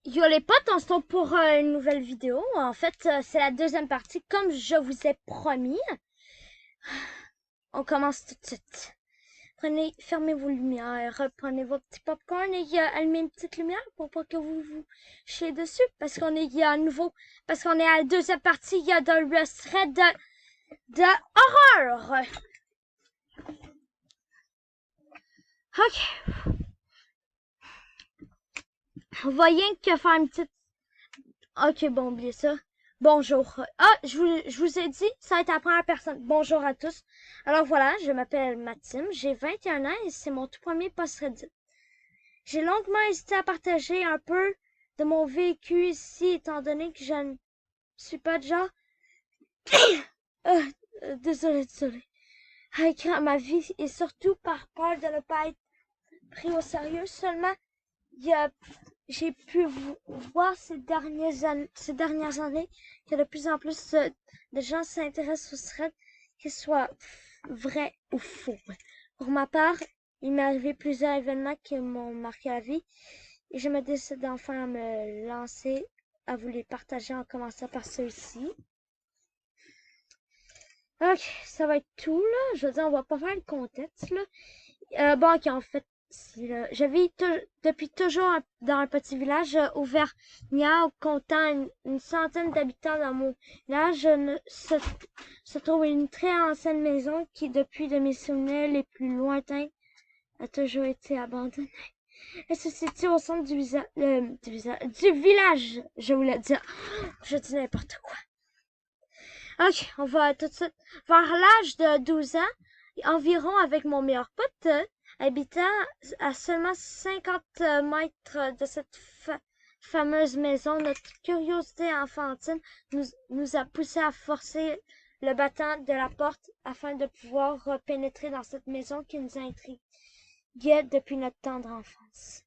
Yo les potes, on se retrouve pour une nouvelle vidéo. En fait, c'est la deuxième partie, comme je vous ai promis. On commence tout de suite. Fermez vos lumières, prenez vos petits popcorn et allumez une petite lumière pour pas que vous vous chiez dessus. Parce qu'on est à nouveau, parce qu'on est à la deuxième partie, il y a dans le thread de horreur. Ok, voyez que faire une petite. Ok, bon, oubliez ça. Bonjour. Ah, je vous ai dit, ça va être la première personne. Bonjour à tous. Alors voilà, je m'appelle Maxime, j'ai 21 ans et c'est mon tout premier post Reddit. J'ai longuement hésité à partager un peu de mon vécu ici, étant donné que je ne suis pas de genre... désolé. À écrire ma vie et surtout par peur de ne pas être pris au sérieux. Seulement, il y a j'ai pu voir ces dernières années que de plus en plus de gens s'intéressent aux threads, qu'ils soient vrais ou faux. Pour ma part, il m'est arrivé plusieurs événements qui m'ont marqué la vie et je me décide enfin à me lancer, à vous les partager en commençant par celui-ci. Ok, ça va être tout, là. Je veux dire, on va pas faire le contexte, là. Bon, ok, en fait, je vis depuis toujours dans un petit village auvergnat comptant une centaine d'habitants dans mon village. Se trouve une très ancienne maison qui, depuis de mes souvenirs les plus lointains, a toujours été abandonnée. Elle se situe au centre du village, je voulais dire. Je dis n'importe quoi. Ok, on va tout de suite vers l'âge de 12 ans, environ avec mon meilleur pote, habitant à seulement 50 mètres de cette fameuse maison. Notre curiosité enfantine nous a poussé à forcer le battant de la porte afin de pouvoir pénétrer dans cette maison qui nous intriguait depuis notre tendre enfance.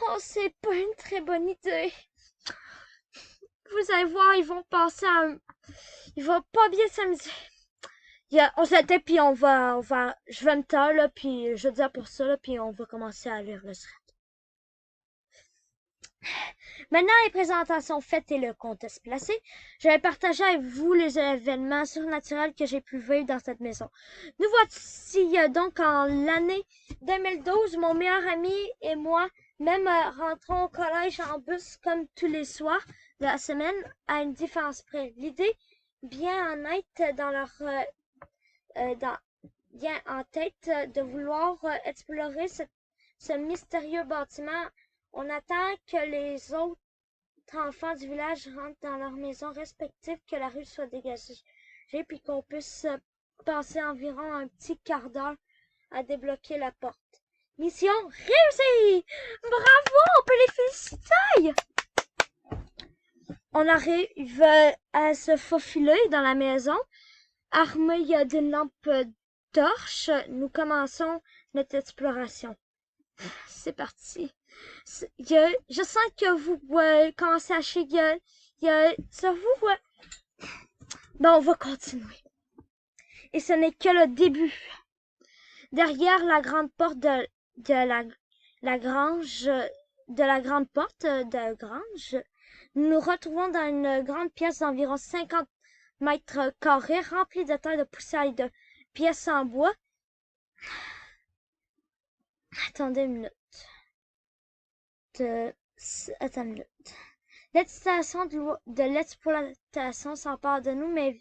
Oh, c'est pas une très bonne idée. Vous allez voir, ils vont pas bien s'amuser. On s'était, puis je vais me taire, là, puis je veux dire pour ça, là, puis on va commencer à lire le thread. Maintenant, les présentations faites et le contexte placé, je vais partager avec vous les événements surnaturels que j'ai pu vivre dans cette maison. Nous voici donc en l'année 2012, mon meilleur ami et moi, même rentrons au collège en bus comme tous les soirs de la semaine, à une différence près. L'idée, bien en être dans leur bien en tête de vouloir explorer ce mystérieux bâtiment. On attend que les autres enfants du village rentrent dans leurs maisons respectives, que la rue soit dégagée, puis qu'on puisse passer environ un petit quart d'heure à débloquer la porte. Mission réussie! Bravo! On peut les féliciter! On arrive à se faufiler dans la maison, armé d'une lampe torche. Nous commençons notre exploration. C'est parti. Je sens que vous commencez à chier. Ça vous... Bon, on va continuer. Et ce n'est que le début. Derrière la grande porte la grange, de la grande porte de grange, nous nous retrouvons dans une grande pièce d'environ 50 mètres carrés, remplie de terre, de poussière et de pièces en bois. Attendez une minute. Attends une minute. L'excitation de l'exploitation s'empare de nous, mais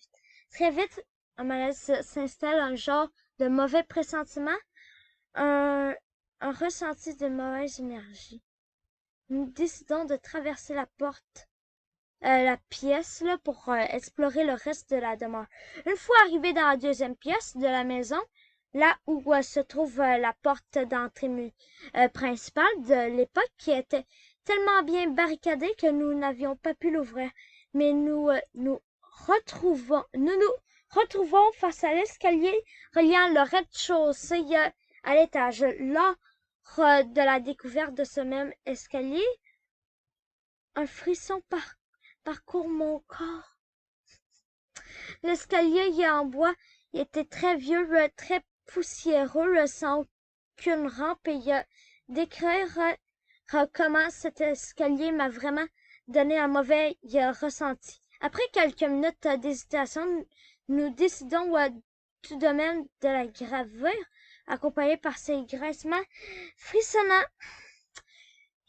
très vite, un malaise s'installe, un genre de mauvais pressentiment, un, un ressenti de mauvaise énergie. Nous décidons de traverser la pièce là, pour explorer le reste de la demeure. Une fois arrivés dans la deuxième pièce de la maison, là où se trouve la porte d'entrée principale de l'époque, qui était tellement bien barricadée que nous n'avions pas pu l'ouvrir. Mais nous retrouvons face à l'escalier reliant le rez-de-chaussée à l'étage. Lors de la découverte de ce même escalier, un frisson parcourt mon corps. L'escalier en bois était très vieux, très poussiéreux, sans aucune rampe, et décrire comment cet escalier m'a vraiment donné un mauvais ressenti. Après quelques minutes d'hésitation, nous décidons tout de même de la gravir, accompagnée par ces grincements frissonnants.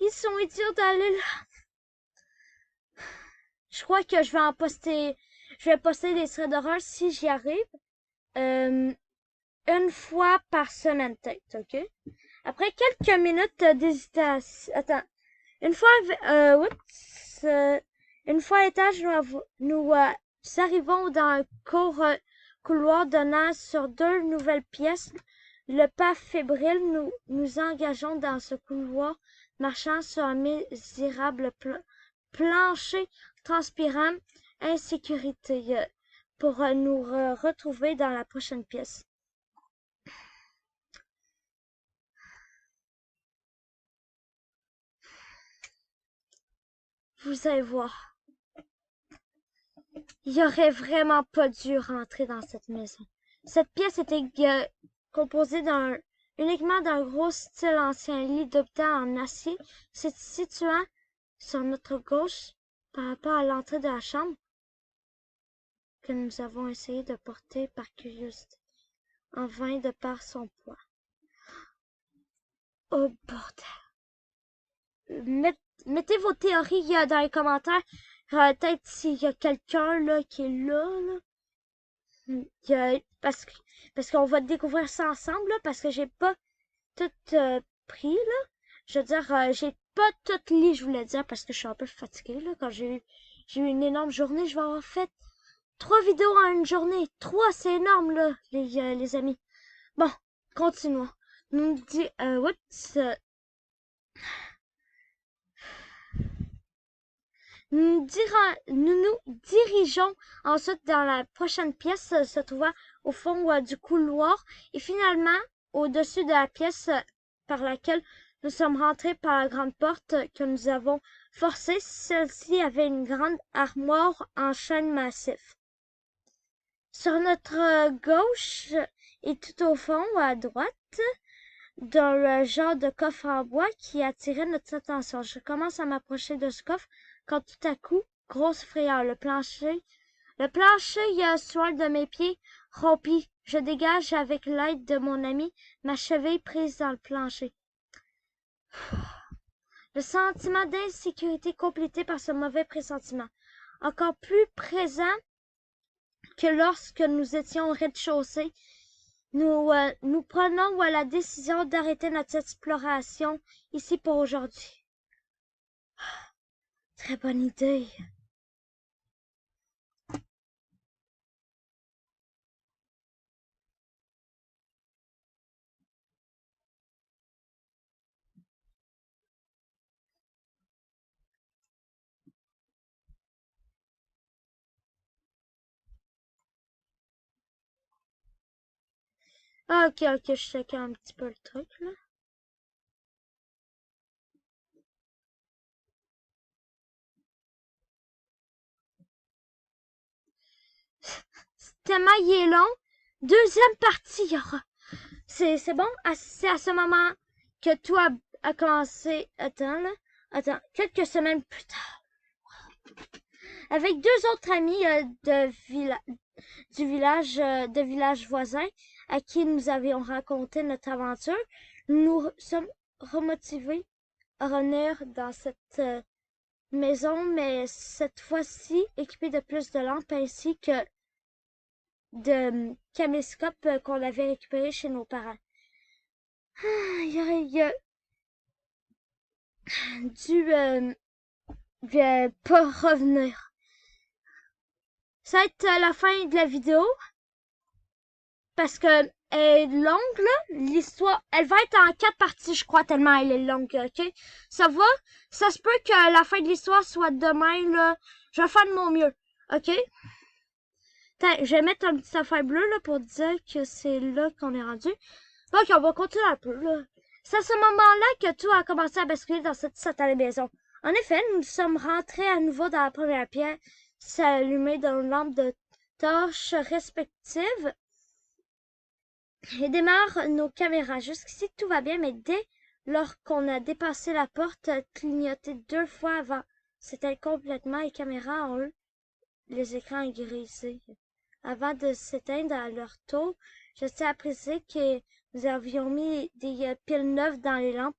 Ils sont idiots d'aller là. Je crois que je vais poster des threads d'horreur si j'y arrive. Une fois par semaine peut-être, ok? Après quelques minutes d'hésitation, attends, une fois, une fois à l'étage, nous arrivons dans un couloir donnant sur deux nouvelles pièces. Le pas fébrile, nous engageons dans ce couloir, marchant sur un misérable plancher transpirant insécurité pour nous retrouver dans la prochaine pièce. Vous allez voir. Il aurait vraiment pas dû rentrer dans cette maison. Cette pièce était composée uniquement d'un gros style ancien lit d'hôpital en acier se situant sur notre gauche par rapport à l'entrée de la chambre que nous avons essayé de porter par curiosité, en vain de par son poids. Oh bordel! Mettez vos théories dans les commentaires. Peut-être s'il y a quelqu'un là qui est là. Parce qu'on va découvrir ça ensemble là, parce que j'ai pas tout pris là. Je veux dire, j'ai pas tout lu, je voulais dire, parce que je suis un peu fatiguée là. Quand j'ai eu une énorme journée, je vais avoir fait 3 vidéos en une journée. 3, c'est énorme là, les amis. Bon, continuons. Nous dit, Nous nous dirigeons ensuite dans la prochaine pièce se trouvant au fond du couloir et finalement au-dessus de la pièce par laquelle nous sommes rentrés par la grande porte que nous avons forcée. Celle-ci avait une grande armoire en chêne massif. Sur notre gauche et tout au fond à droite, dans le genre de coffre en bois qui attirait notre attention. Je commence à m'approcher de ce coffre quand tout à coup, grosse frayeur, le plancher de mes pieds rompit. Je dégage avec l'aide de mon ami ma cheville prise dans le plancher. Le sentiment d'insécurité complété par ce mauvais pressentiment, encore plus présent que lorsque nous étions au rez-de-chaussée. Nous prenons la décision d'arrêter notre exploration ici pour aujourd'hui. Très bonne idée. Ah, ok, je check un petit peu le truc, là. Tellement il est long. Deuxième partie, il y aura. C'est bon? C'est à ce moment que tout a commencé. Attends, là. Attends, quelques semaines plus tard. Avec deux autres amis du village voisin à qui nous avions raconté notre aventure, nous sommes remotivés à revenir dans cette maison, mais cette fois-ci équipée de plus de lampes ainsi que de caméscopes qu'on avait récupérés chez nos parents. Il a dû pas revenir. Ça va être la fin de la vidéo parce que elle est longue là, l'histoire, elle va être en 4 parties je crois tellement elle est longue, ok? Ça va? Ça se peut que la fin de l'histoire soit demain là, je vais faire de mon mieux, ok? Attends, je vais mettre un petit affaire bleu là pour dire que c'est là qu'on est rendu. Ok, on va continuer un peu là. C'est à ce moment-là que tout a commencé à basculer dans cette satanée maison. En effet, nous sommes rentrés à nouveau dans la première pièce, allumée dans une lampe de torches respectives et démarre nos caméras. Jusqu'ici, tout va bien, mais dès lorsqu'on a dépassé la porte, a clignoté 2 fois avant. C'était complètement, les caméras ont eu les écrans grisés. Avant de s'éteindre à leur tour, je tiens à préciser que nous avions mis des piles neuves dans les lampes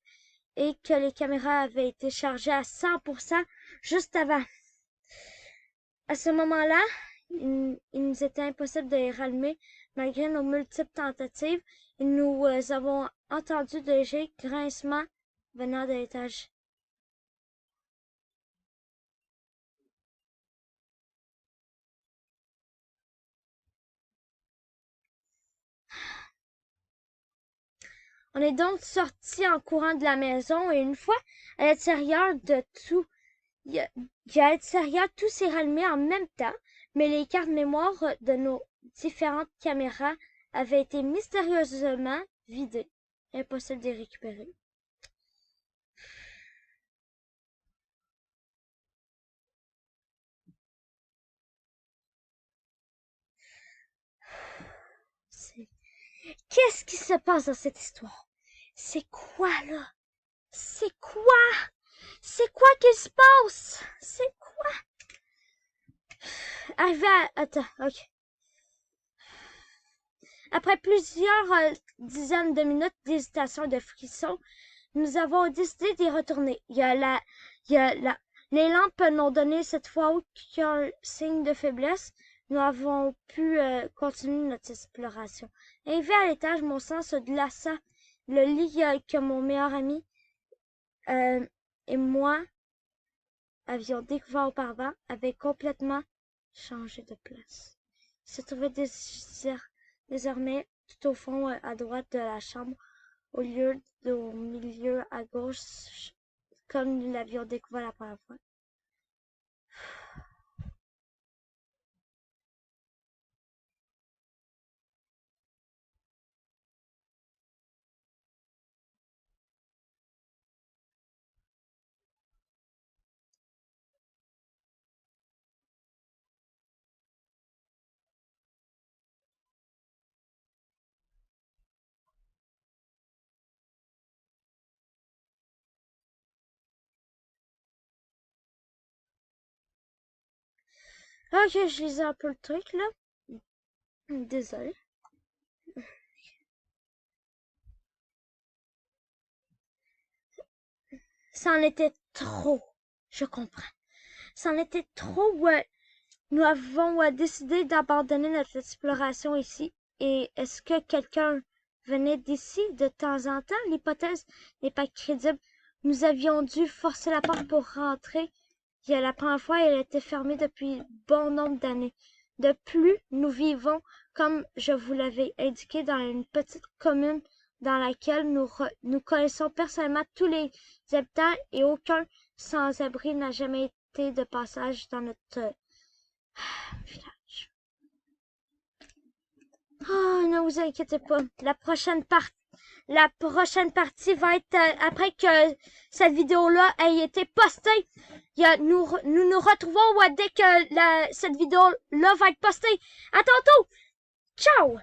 et que les caméras avaient été chargées à 100% juste avant. À ce moment-là, il nous était impossible de les rallumer malgré nos multiples tentatives et nous avons entendu de légers grincements venant de l'étage. On est donc sortis en courant de la maison et une fois à l'extérieur à l'extérieur, tout s'est rallumé en même temps, mais les cartes mémoire de nos différentes caméras avaient été mystérieusement vidées. Impossible de les récupérer. Qu'est-ce qui se passe dans cette histoire? C'est quoi, là? C'est quoi? C'est quoi qui se passe? C'est quoi? Attends, ok. Après plusieurs dizaines de minutes d'hésitation et de frissons, nous avons décidé d'y retourner. Les lampes n'ont donné cette fois aucun signe de faiblesse. Nous avons pu continuer notre exploration. Arrivé à l'étage, mon sang se glaça. Le lit que mon meilleur ami et moi avions découvert auparavant avait complètement changé de place. Il se trouvait désormais tout au fond à droite de la chambre, au lieu au milieu à gauche, comme nous l'avions découvert la première fois. Ok, je lisais un peu le truc là. Désolée. Ça en était trop. Je comprends. Ça en était trop. Nous avons décidé d'abandonner notre exploration ici. Et est-ce que quelqu'un venait d'ici de temps en temps? L'hypothèse n'est pas crédible. Nous avions dû forcer la porte pour rentrer. La première fois, elle était fermée depuis bon nombre d'années. De plus, nous vivons, comme je vous l'avais indiqué, dans une petite commune dans laquelle nous connaissons personnellement tous les habitants et aucun sans-abri n'a jamais été de passage dans notre village. Oh, ne vous inquiétez pas. La prochaine partie va être après que cette vidéo-là ait été postée. Nous nous retrouvons dès que cette vidéo-là va être postée. À tantôt! Ciao!